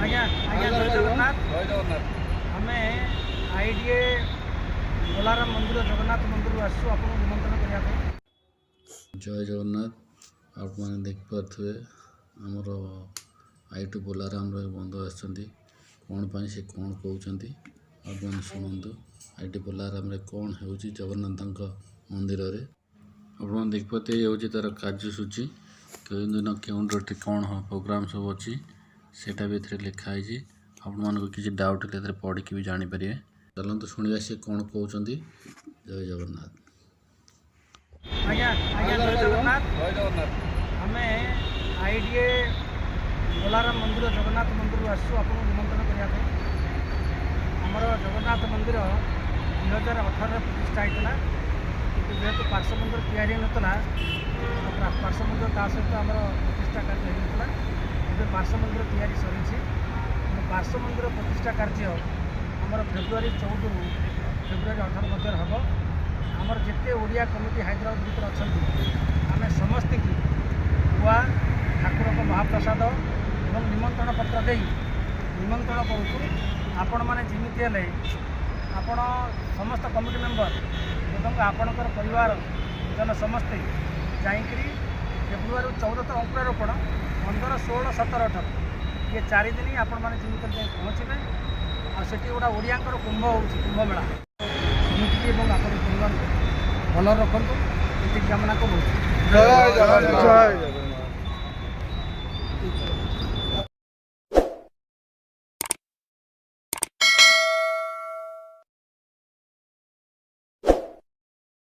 आज्ञा आज्ञा जय जगन्नाथ आमे आईडीए बोलाराम मंदिर जगन्नाथ मंदिर आसु आपको निमंत्रण करने। जय जगन्नाथ आप मैंने देखिपे आमर आई टू बोलाराम बंधु आसुँच कौन पाई से कौन कहते आप मैंने शुणु आई टी बोलाराम कौन हो जगन्नाथ मंदिर रे आप देखिपे ये हूँ तार कार्यसूची कौन दिन क्यों कौन प्रोग्राम सब अच्छी सेटा भी लिखाई आप किसी डाउट है पढ़ी भी जानीपर चलते शुणा सी कौन कहते। जय जगन्नाथ आज्ञा आज्ञा जय जगन्नाथ आमे आईडीए बोलाराम मंदिर जगन्नाथ मंदिर आसु आपको निमंत्रण करने। आमर जगन्नाथ मंदिर 2018 प्रतिष्ठा होता कि जेहेतु पार्श्व मंदिर तैयारी नाला पार्श्व मंदिर ता सहित आम प्रतिष्ठा कार्य होता है पार्श्व मंदिर तैयारी सरी पार्श्व मंदिर प्रतिष्ठा कार्य आमर फेब्रुआरी 14 रु फेब्रुआरी 18 मध्य हम आमर जिते ओडिया कमिटी हैदराबाद भितर अच्छा आम समस्त की गुआ ठाकुर को महाप्रसाद और निमंत्रण पत्र दे निमंत्रण करूँ आपण मैंने जमीती हेले आपण समस्त कमिटी मेंबर एवं आपणकर परिवार जन समस्ते जाकरी फेब्रुआरी 14 तो अंकुरारोपण 15, 16, 17, 18 ये 4 दिन आपण मैंने जमीती जाए पहुँचे आठ गोटा ओडियांकर कुंभ हो कुंभ मेला समिति और आप परिवार भल रखु ये कामना करूँ।